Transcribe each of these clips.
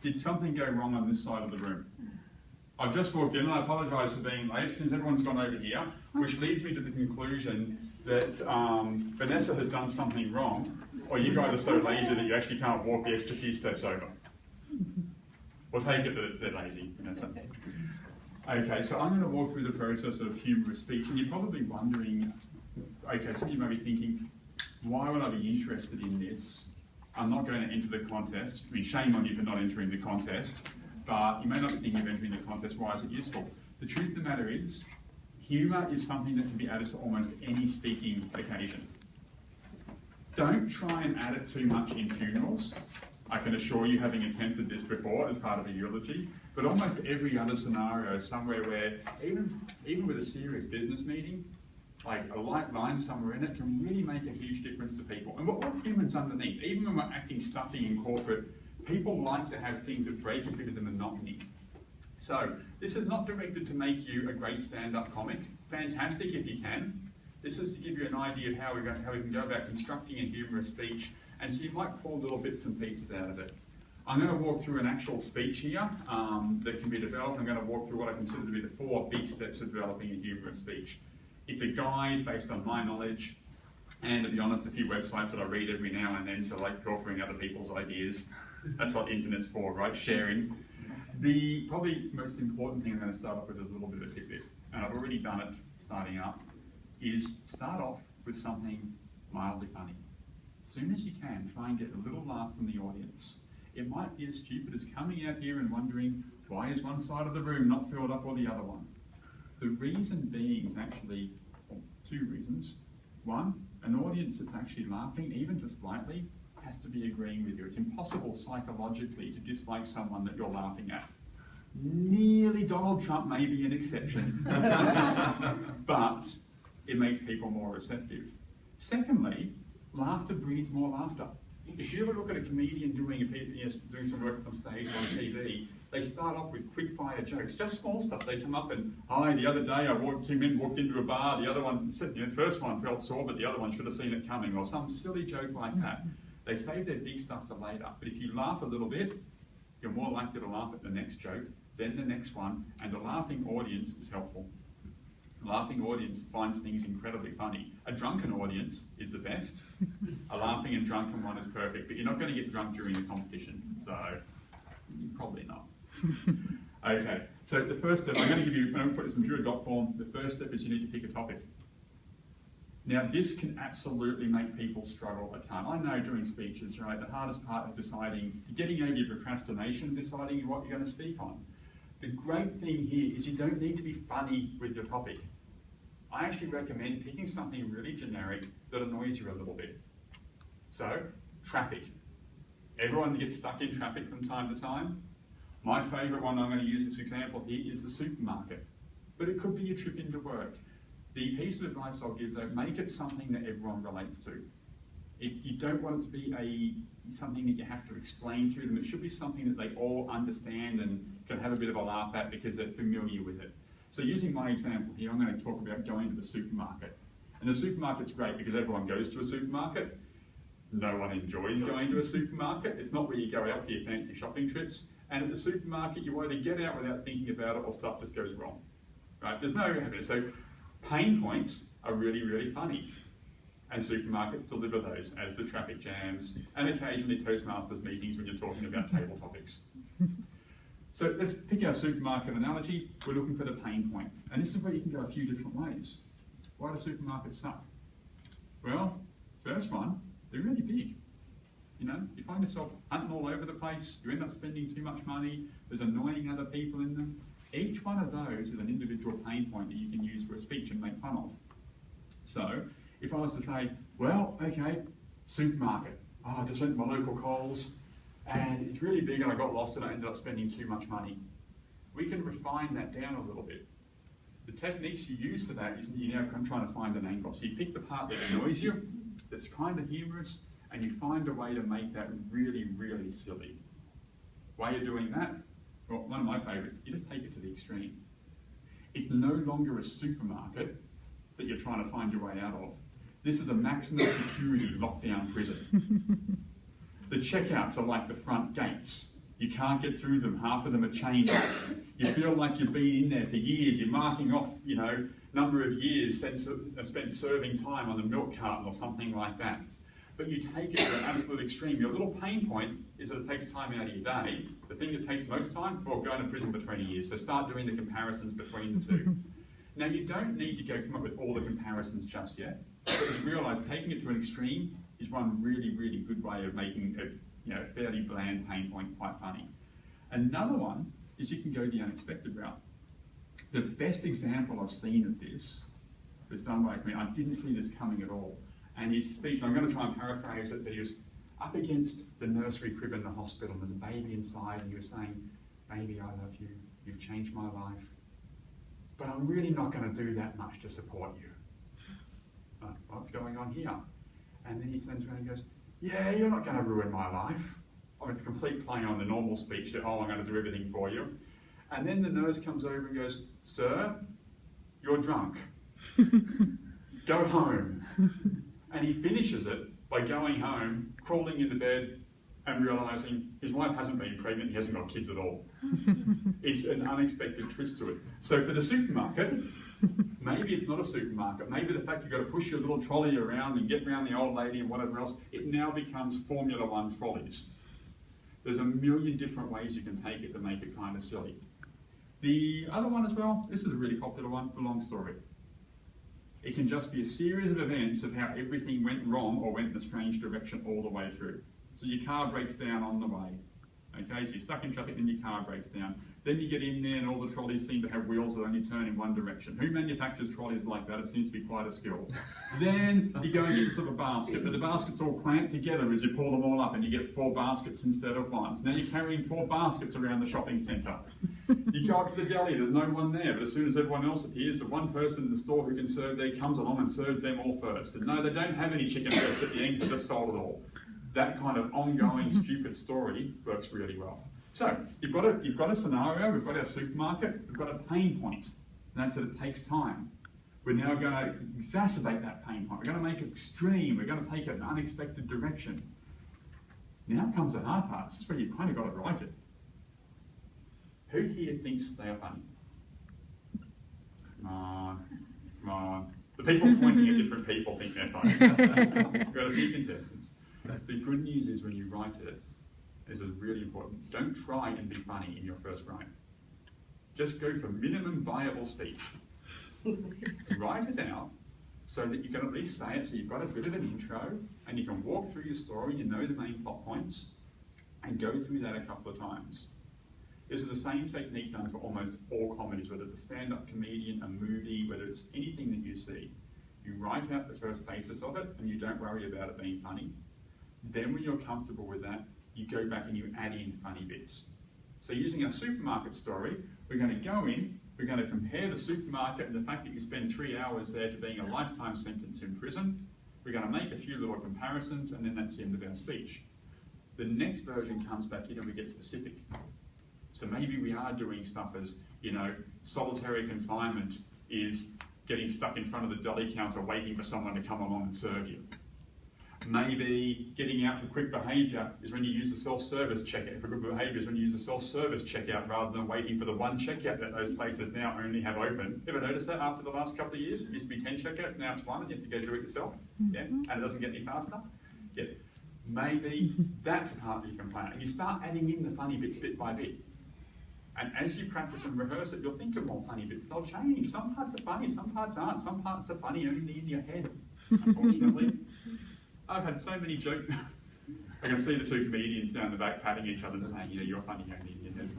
did something go wrong on this side of the room? I've just walked in and I apologise for being late since everyone's gone over here, which leads me to the conclusion that Vanessa has done something wrong, or you guys are so lazy that you actually can't walk the extra few steps over. We'll take it that they're lazy, Vanessa. Okay, so I'm going to walk through the process of humorous speech, and you're probably wondering, okay, so you may be thinking, why would I be interested in this? I'm not going to enter the contest. I mean, shame on you for not entering the contest, but you may not be thinking of entering the contest. Why is it useful? The truth of the matter is, humour is something that can be added to almost any speaking occasion. Don't try and add it too much in funerals. I can assure you, having attempted this before as part of a eulogy, but almost every other scenario, somewhere where, even with a serious business meeting, like a light line somewhere in it can really make a huge difference to people. And we're all humans underneath. Even when we're acting stuffy in corporate, people like to have things that break a bit of the monotony. So this is not directed to make you a great stand-up comic. Fantastic if you can. This is to give you an idea of how we can go about constructing a humorous speech, and so you might pull little bits and pieces out of it. I'm going to walk through an actual speech here that can be developed. I'm going to walk through what I consider to be the 4 big steps of developing a humorous speech. It's a guide based on my knowledge, and to be honest, a few websites that I read every now and then, so like pilfering other people's ideas. That's what the internet's for, right? Sharing. The probably most important thing I'm going to start off with is a little bit of a tidbit, and I've already done it starting up, is start off with something mildly funny. As soon as you can, try and get a little laugh from the audience. It might be as stupid as coming out here and wondering, why is one side of the room not filled up or the other one? The reason being is actually, well, 2 reasons. One, an audience that's actually laughing, even just slightly, has to be agreeing with you. It's impossible psychologically to dislike someone that you're laughing at. Nearly Donald Trump may be an exception, but it makes people more receptive. Secondly, laughter breeds more laughter. If you ever look at a comedian doing some work on stage or on TV, they start off with quick-fire jokes, just small stuff. They come up and, hi, the other day 2 men walked into a bar, the other one said, the first one felt sore, but the other one should have seen it coming, or some silly joke like that. They save their big stuff to later, but if you laugh a little bit, you're more likely to laugh at the next joke, then the next one, and the laughing audience is helpful. A laughing audience finds things incredibly funny. A drunken audience is the best. A laughing and drunken one is perfect, but you're not going to get drunk during the competition, so probably not. Okay, so the first step, I'm going to put this in pure dot form. The first step is you need to pick a topic. Now, this can absolutely make people struggle a ton. I know doing speeches, right, the hardest part is getting over your procrastination, deciding what you're going to speak on. The great thing here is you don't need to be funny with your topic. I actually recommend picking something really generic that annoys you a little bit. So, traffic. Everyone gets stuck in traffic from time to time. My favourite one I'm going to use this example here is the supermarket. But it could be a trip into work. The piece of advice I'll give though, make it something that everyone relates to. You don't want it to be something that you have to explain to them. It should be something that they all understand and can have a bit of a laugh at because they're familiar with it. So using my example here, I'm going to talk about going to the supermarket. And the supermarket's great because everyone goes to a supermarket. No one enjoys going to a supermarket. It's not where you go out for your fancy shopping trips. And at the supermarket, you either get out without thinking about it or stuff just goes wrong. Right? There's no happiness. So pain points are really, really funny. And supermarkets deliver those, as do traffic jams, and occasionally Toastmasters meetings when you're talking about table topics. So let's pick our supermarket analogy. We're looking for the pain point. And this is where you can go a few different ways. Why do supermarkets suck? Well, first one, they're really big. You know, you find yourself hunting all over the place, you end up spending too much money, there's annoying other people in them. Each one of those is an individual pain point that you can use for a speech and make fun of. So, if I was to say, well, okay, supermarket. Oh, I just went to my local Coles and it's really big and I got lost and I ended up spending too much money. We can refine that down a little bit. The techniques you use for that is you're now trying to find an angle. So you pick the part that annoys you, that's kind of humorous, and you find a way to make that really, really silly. Way of doing that? Well, one of my favourites, you just take it to the extreme. It's no longer a supermarket that you're trying to find your way out of. This is a maximum security lockdown prison. The checkouts are like the front gates. You can't get through them. Half of them are chained up. You feel like you've been in there for years. You're marking off, you know, number of years spent serving time on the milk carton or something like that. But you take it to an absolute extreme. Your little pain point is that it takes time out of your day. The thing that takes most time, well, going to prison for 20 years. So start doing the comparisons between the two. Now, you don't need to go come up with all the comparisons just yet, but just realise taking it to an extreme is one really, really good way of making a fairly bland pain point quite funny. Another one is you can go the unexpected route. The best example I've seen of this was done by a comedian. I didn't see this coming at all. And his speech, and I'm going to try and paraphrase it, but he was up against the nursery crib in the hospital, and there's a baby inside, and he was saying, "Baby, I love you. You've changed my life. But I'm really not going to do that much to support you." What's going on here? And then he turns around and goes, "Yeah, you're not going to ruin my life." Oh, it's a complete play on the normal speech that, "Oh, I'm going to do everything for you." And then the nurse comes over and goes, "Sir, you're drunk. Go home." And he finishes it by going home, crawling into bed, and realising his wife hasn't been pregnant, he hasn't got kids at all. It's an unexpected twist to it. So for the supermarket, maybe it's not a supermarket. Maybe the fact you've got to push your little trolley around and get around the old lady and whatever else, it now becomes Formula One trolleys. There's a million different ways you can take it to make it kind of silly. The other one as well, this is a really popular one, the long story. It can just be a series of events of how everything went wrong or went in a strange direction all the way through. So your car breaks down on the way. Okay, so you're stuck in traffic and your car breaks down. Then you get in there and all the trolleys seem to have wheels that only turn in one direction. Who manufactures trolleys like that? It seems to be quite a skill. Then you go and get yourself a basket, but the basket's all clamped together as you pull them all up and you get 4 baskets instead of 1. So now you're carrying 4 baskets around the shopping centre. You go up to the deli, there's no one there, but as soon as everyone else appears, the one person in the store who can serve there comes along and serves them all first. And no, they don't have any chicken breast at the end, so just sold it all. That kind of ongoing stupid story works really well. So you've got a scenario, we've got our supermarket, we've got a pain point, and that's that it takes time. We're now going to exacerbate that pain point. We're going to make it extreme. We're going to take it in an unexpected direction. Now comes the hard part. This is where you kind of got to write it. Who here thinks they are funny? Come on, come on. The people pointing at different people think they're funny. We've got a few contestants. The good news is when you write it, this is really important, don't try and be funny in your first write. Just go for minimum viable speech. Write it out so that you can at least say it, so you've got a bit of an intro and you can walk through your story, you know the main plot points, and go through that a couple of times. This is the same technique done for almost all comedies, whether it's a stand-up comedian, a movie, whether it's anything that you see. You write out the first basis of it and you don't worry about it being funny. Then when you're comfortable with that, you go back and you add in funny bits. So using our supermarket story, we're going to go in, we're going to compare the supermarket and the fact that you spend 3 hours there to being a lifetime sentence in prison. We're going to make a few little comparisons and then that's the end of our speech. The next version comes back in and we get specific. So maybe we are doing stuff as, solitary confinement is getting stuck in front of the deli counter waiting for someone to come along and serve you. Maybe getting out for quick behaviour is when you use the self-service checkout. For good behaviour is when you use the self-service checkout rather than waiting for the one checkout that those places now only have open. Ever noticed that after the last couple of years? It used to be 10 checkouts, now it's 1 and you have to go do it yourself. Yeah, and it doesn't get any faster. Yeah. Maybe that's a part that you can plan. And you start adding in the funny bits bit by bit. And as you practice and rehearse it, you'll think of more funny bits. They'll change. Some parts are funny, some parts aren't. Some parts are funny only in your head, unfortunately. I've had so many jokes. I can see the 2 comedians down the back patting each other and saying, you're funny only in your head.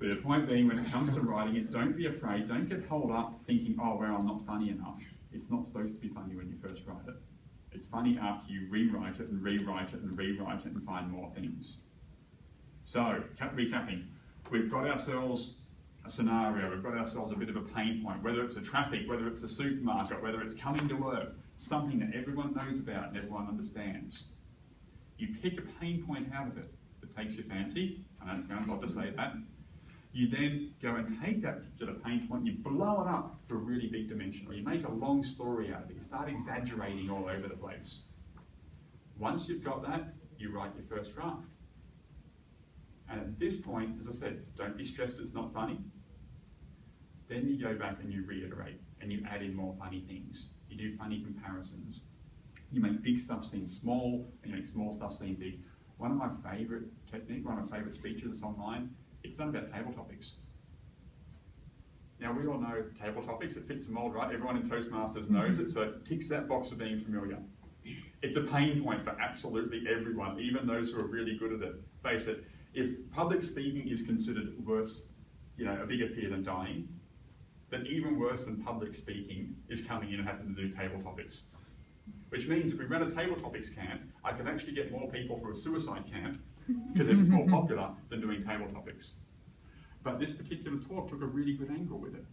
But the point being, when it comes to writing it, don't be afraid. Don't get held up thinking, oh, well, I'm not funny enough. It's not supposed to be funny when you first write it. It's funny after you rewrite it and rewrite it and rewrite it and find more things. So, recapping, we've got ourselves a scenario, we've got ourselves a bit of a pain point, whether it's the traffic, whether it's a supermarket, whether it's coming to work, something that everyone knows about and everyone understands. You pick a pain point out of it that takes your fancy, I know it sounds odd to say that. You then go and take that particular pain point, you blow it up to a really big dimension, or you make a long story out of it, you start exaggerating all over the place. Once you've got that, you write your first draft. And at this point, as I said, don't be stressed it's not funny. Then you go back and you reiterate and you add in more funny things. You do funny comparisons. You make big stuff seem small and you make small stuff seem big. One of my favourite techniques, one of my favourite speeches is online, it's done about table topics. Now we all know table topics, it fits the mould, right? Everyone in Toastmasters knows it, so it ticks that box of being familiar. It's a pain point for absolutely everyone, even those who are really good at it. Face it, if public speaking is considered worse, a bigger fear than dying, then even worse than public speaking is coming in and having to do table topics. Which means if we run a table topics camp, I can actually get more people for a suicide camp because it was more popular than doing table topics. But this particular talk took a really good angle with it.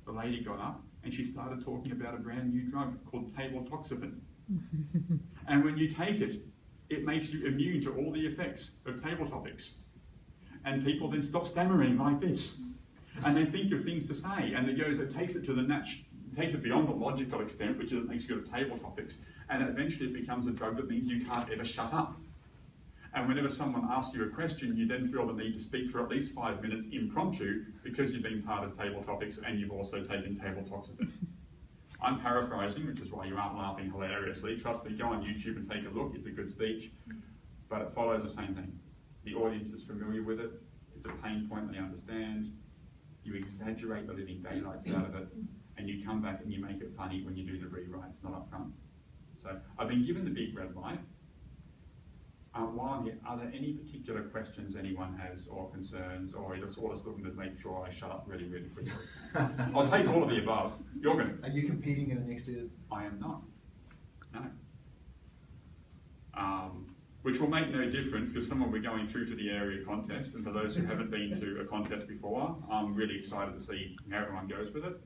The lady got up and she started talking about a brand new drug called table-toxafen. And when you take it, it makes you immune to all the effects of table topics. And people then stop stammering like this. And they think of things to say, and it takes it to takes it beyond the logical extent, which is it makes you go to table topics, and eventually it becomes a drug that means you can't ever shut up. And whenever someone asks you a question, you then feel the need to speak for at least 5 minutes impromptu because you've been part of table topics and you've also taken table toxafen. I'm paraphrasing, which is why you aren't laughing hilariously. Trust me, go on YouTube and take a look. It's a good speech, but it follows the same thing. The audience is familiar with it. It's a pain point they understand. You exaggerate the living daylights out of it, and you come back and you make it funny when you do the rewrites, not up front. So I've been given the big red light. While I'm here, are there any particular questions anyone has or concerns, or are you just looking to make sure I shut up really, really quickly? I'll take all of the above. You're going to. Are you competing in the next year? I am not. No. Which will make no difference because someone we're going through to the area contest, and for those who haven't been to a contest before, I'm really excited to see how everyone goes with it.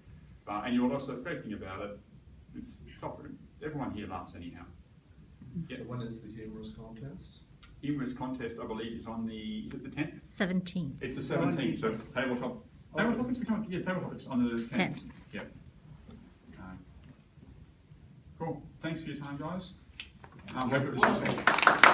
And you'll also, the great thing about it, it's software. Everyone here laughs anyhow. Yep. So when is the humorous contest? Humorous contest, I believe, is on is it the 10th? 17th. It's the 17th, so it's tabletop. Table topics, table topics on the 10th. Yep. Cool. Thanks for your time, guys. Hope it was useful.